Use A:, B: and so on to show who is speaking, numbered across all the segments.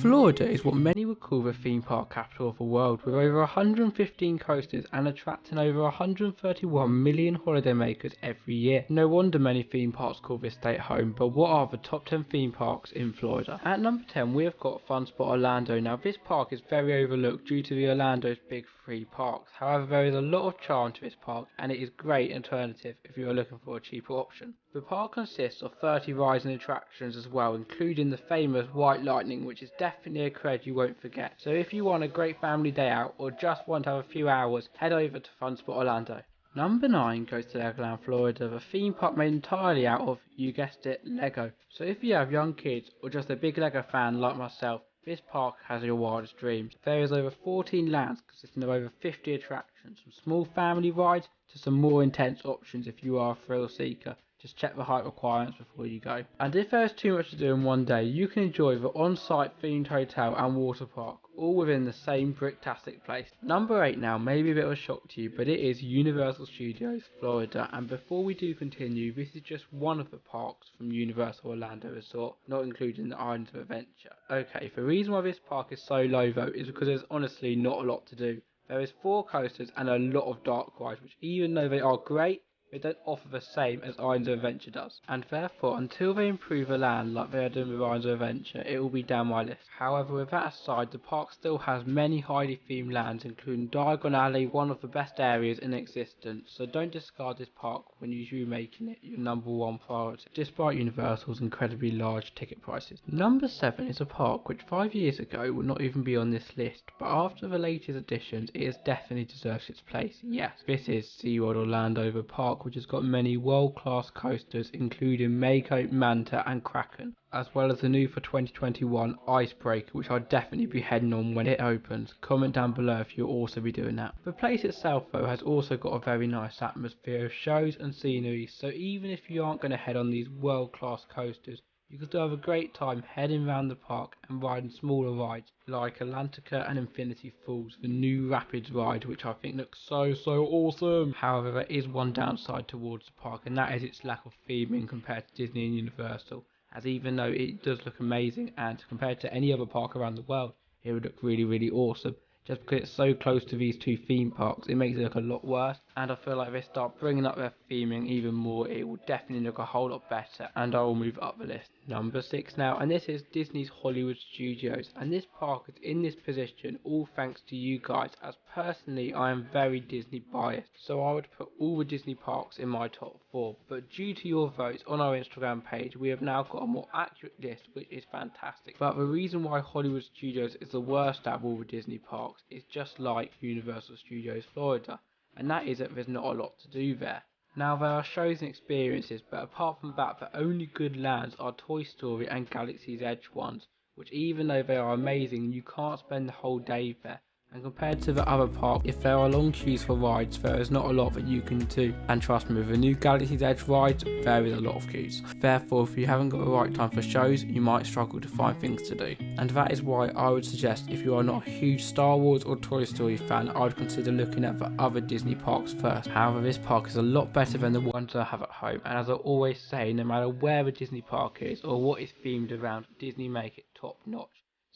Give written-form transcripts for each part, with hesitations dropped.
A: Florida is what many would call the theme park capital of the world, with over 115 coasters and attracting over 131 million holidaymakers every year. No wonder many theme parks call this state home, but what are the top 10 theme parks in Florida? At number 10 we have got Fun Spot Orlando. Now this park is very overlooked due to the Orlando's big three parks. However, there is a lot of charm to this park and it is a great alternative if you are looking for a cheaper option. The park consists of 30 rides and attractions as well, including the famous White Lightning, which is definitely a cred you won't forget. So if you want a great family day out or just want to have a few hours, head over to Fun Spot Orlando. Number 9 goes to Legoland Florida, the theme park made entirely out of, you guessed it, Lego. So if you have young kids or just a big Lego fan like myself, this park has your wildest dreams. There is over 14 lands consisting of over 50 attractions, from small family rides to some more intense options if you are a thrill seeker. Just check the height requirements before you go. And if there is too much to do in one day, you can enjoy the on-site themed hotel and water park, all within the same bricktastic place. Number 8 now may be a bit of a shock to you, but it is Universal Studios Florida. And before we do continue, this is just one of the parks from Universal Orlando Resort, not including the Islands of Adventure. Okay, the reason why this park is so low though is because there's honestly not a lot to do. There is 4 coasters and a lot of dark rides, which even though they are great, they don't offer the same as Islands of Adventure does, and therefore until they improve the land like they are doing with Islands of Adventure, it will be down my list. However, with that aside, the park still has many highly themed lands, including Diagon Alley, one of the best areas in existence, so don't discard this park when you're making it your number 1 priority, despite Universal's incredibly large ticket prices. Number 7 is a park which 5 years ago would not even be on this list, but after the latest additions, it has definitely deserves its place. Yes, this is SeaWorld Orlando, the park which has got many world-class coasters including Mako, Manta and Kraken, as well as the new for 2021 Icebreaker, which I'll definitely be heading on when it opens. Comment down below if you'll also be doing that. The place itself though has also got a very nice atmosphere of shows and scenery, so even if you aren't going to head on these world-class coasters, you can still have a great time heading around the park and riding smaller rides like Atlantica and Infinity Falls, the new Rapids ride, which I think looks so awesome. However, there is one downside towards the park, and that is its lack of theming compared to Disney and Universal, as even though it does look amazing and compared to any other park around the world, it would look really awesome. Just because it's so close to these 2 theme parks, it makes it look a lot worse, and I feel like if they start bringing up their theming even more, it will definitely look a whole lot better, and I will move up the list. Number 6 now, and this is Disney's Hollywood Studios, and this park is in this position all thanks to you guys, as personally I am very Disney biased, so I would put all the Disney parks in my top 4, but due to your votes on our Instagram page, we have now got a more accurate list, which is fantastic. But the reason why Hollywood Studios is the worst out of all the Disney parks is just like Universal Studios Florida, and that is that there's not a lot to do there. Now there are shows and experiences, but apart from that the only good lands are Toy Story and Galaxy's Edge ones, which even though they are amazing, you can't spend the whole day there. And compared to the other park, if there are long queues for rides, there is not a lot that you can do. And trust me, with the new Galaxy's Edge rides, there is a lot of queues. Therefore, if you haven't got the right time for shows, you might struggle to find things to do. And that is why I would suggest, if you are not a huge Star Wars or Toy Story fan, I would consider looking at the other Disney parks first. However, this park is a lot better than the ones I have at home. And as I always say, no matter where the Disney park is or what is themed around, Disney make it top notch.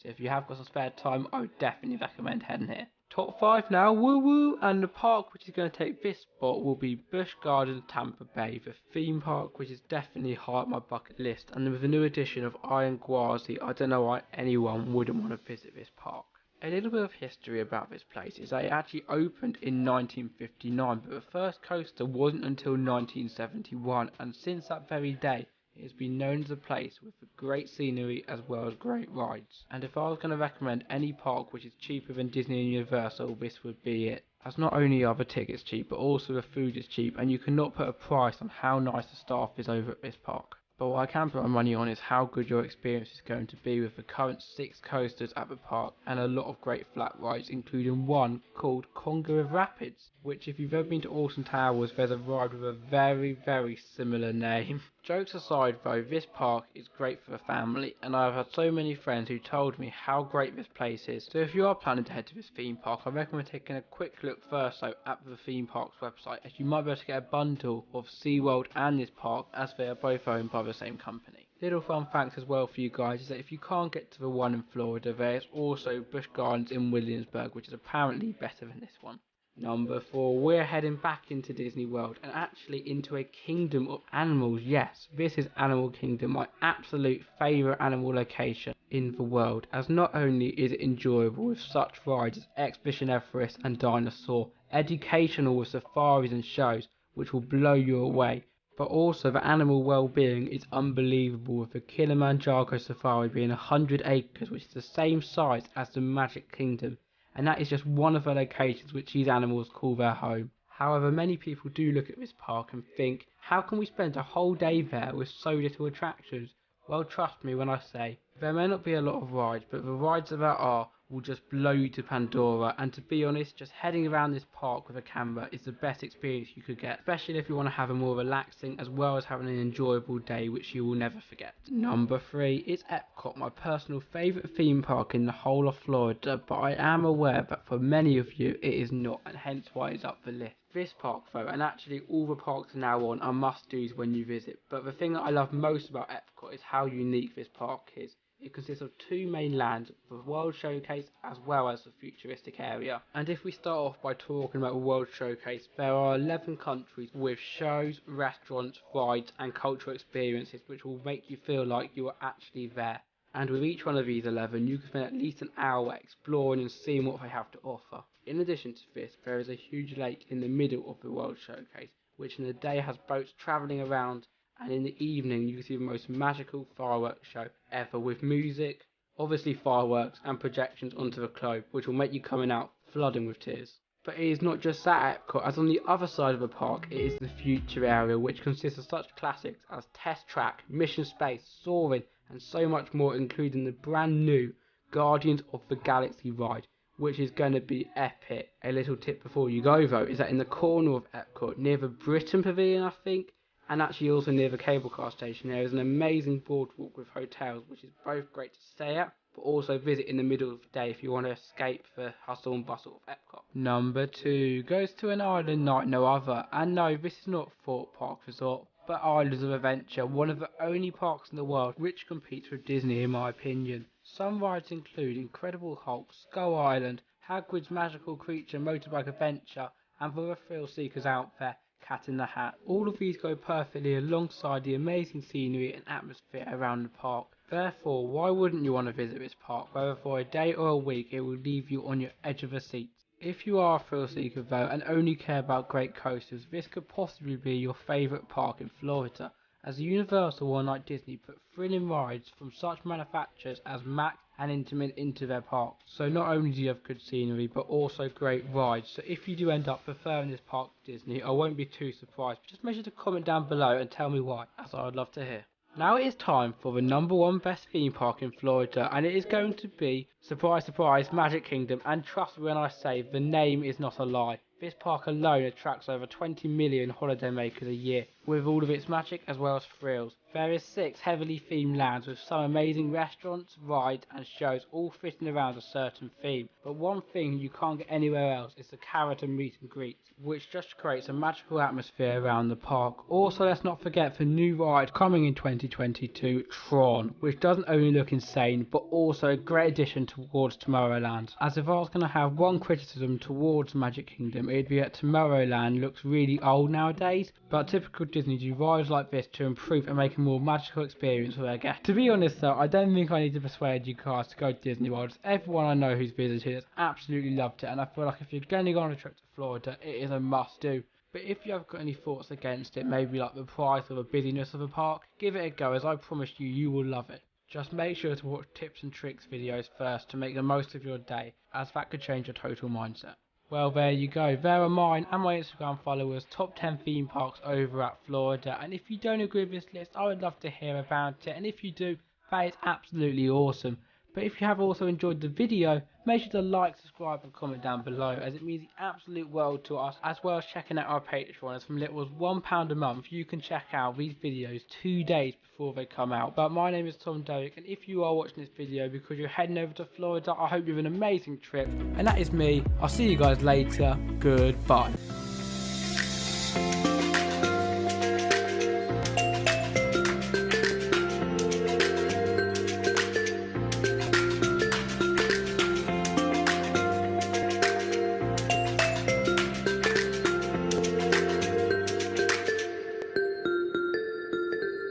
A: So if you have got some spare time, I would definitely recommend heading here. Top 5 now, woo woo, and the park which is going to take this spot will be Busch Gardens Tampa Bay, the theme park which is definitely high on my bucket list, and with the new addition of Iron Gwazi, I don't know why anyone wouldn't want to visit this park. A little bit of history about this place is that it actually opened in 1959, but the first coaster wasn't until 1971, and since that very day, it has been known as a place with great scenery as well as great rides. And if I was going to recommend any park which is cheaper than Disney and Universal, this would be it. As not only are the tickets cheap, but also the food is cheap, and you cannot put a price on how nice the staff is over at this park. But what I can put my money on is how good your experience is going to be with the current 6 coasters at the park and a lot of great flat rides, including one called Conga of Rapids, which if you've ever been to Alton Towers, there's a ride with a very similar name. Jokes aside though, this park is great for the family, and I have had so many friends who told me how great this place is. So if you are planning to head to this theme park, I recommend taking a quick look first though at the theme park's website, as you might be able to get a bundle of SeaWorld and this park, as they are both owned by the same company. Little fun fact as well for you guys is that if you can't get to the one in Florida, there's also Busch Gardens in Williamsburg, which is apparently better than this one. Number 4, we're heading back into Disney World and actually into a kingdom of animals. Yes, this is Animal Kingdom, my absolute favourite animal location in the world, as not only is it enjoyable with such rides as Expedition Everest and Dinosaur, educational with safaris and shows which will blow you away, but also the animal well-being is unbelievable, with the Kilimanjaro safari being 100 acres, which is the same size as the Magic Kingdom, and that is just one of the locations which these animals call their home. However, many people do look at this park and think, how can we spend a whole day there with so little attractions? Well, trust me when I say, there may not be a lot of rides, but the rides that there are will just blow you to Pandora, and to be honest, just heading around this park with a camera is the best experience you could get, especially if you want to have a more relaxing as well as having an enjoyable day which you will never forget. Number 3 is Epcot, my personal favourite theme park in the whole of Florida, but I am aware that for many of you it is not, and hence why it's up the list. This park though, and actually all the parks are now on, are must-dos when you visit, but the thing that I love most about Epcot is how unique this park is. It consists of 2 main lands, the World Showcase as well as the futuristic area. And if we start off by talking about the World Showcase, there are 11 countries with shows, restaurants, rides and cultural experiences which will make you feel like you are actually there. And with each one of these 11, you can spend at least an hour exploring and seeing what they have to offer. In addition to this, there is a huge lake in the middle of the World Showcase, which in the day has boats travelling around, and in the evening you can see the most magical fireworks show ever, with music, obviously fireworks and projections onto the globe, which will make you coming out flooding with tears. But it is not just that at Epcot, as on the other side of the park it is the future area, which consists of such classics as Test Track, Mission Space, Soaring and so much more, including the brand new Guardians of the Galaxy ride, which is going to be epic. A little tip before you go though is that in the corner of Epcot, near the Britain Pavilion I think, and actually also near the cable car station, there is an amazing boardwalk with hotels, which is both great to stay at, but also visit in the middle of the day if you want to escape the hustle and bustle of Epcot. Number 2 goes to an island like no other, and no, this is not Thorpe Park Resort, but Islands of Adventure, one of the only parks in the world which competes with Disney in my opinion. Some rides include Incredible Hulk, Skull Island, Hagrid's Magical Creature Motorbike Adventure, and for the thrill seekers out there, Cat in the Hat. All of these go perfectly alongside the amazing scenery and atmosphere around the park. Therefore, why wouldn't you want to visit this park? Whether for a day or a week, it will leave you on your edge of a seat. If you are a thrill seeker though and only care about great coasters, this could possibly be your favourite park in Florida, as Universal, unlike Disney, put thrilling rides from such manufacturers as Mack and Intamin into their parks. So not only do you have good scenery, but also great rides. So if you do end up preferring this park to Disney, I won't be too surprised. Just make sure to comment down below and tell me why, as I would love to hear. Now it is time for the number 1 best theme park in Florida, and it is going to be, surprise surprise, Magic Kingdom, and trust me when I say the name is not a lie. This park alone attracts over 20 million holidaymakers a year, with all of its magic as well as thrills. There is 6 heavily themed lands with some amazing restaurants, rides and shows all fitting around a certain theme. But one thing you can't get anywhere else is the carrot and meet and greet, which just creates a magical atmosphere around the park. Also, let's not forget the new ride coming in 2022, Tron, which doesn't only look insane but also a great addition towards Tomorrowland. As if I was going to have one criticism towards Magic Kingdom, it'd be that Tomorrowland looks really old nowadays, but typical Disney do rides like this to improve and make a more magical experience for their guests. To be honest though, I don't think I need to persuade you guys to go to Disney World. Everyone I know who's visited has absolutely loved it, and I feel like if you're going to go on a trip to Florida, it is a must do. But if you have got any thoughts against it, maybe like the price or the busyness of the park, give it a go, as I promise you, you will love it. Just make sure to watch tips and tricks videos first to make the most of your day, as that could change your total mindset. Well, there you go. There are mine and my Instagram followers' top 10 theme parks over at Florida. And if you don't agree with this list, I would love to hear about it. And if you do, that is absolutely awesome. But if you have also enjoyed the video, make sure to like, subscribe and comment down below, as it means the absolute world to us, as well as checking out our Patreon, as from little as £1 a month you can check out these videos 2 days before they come out. But my name is Derrick, and if you are watching this video because you're heading over to Florida, I hope you have an amazing trip. And that is me. I'll see you guys later. Goodbye.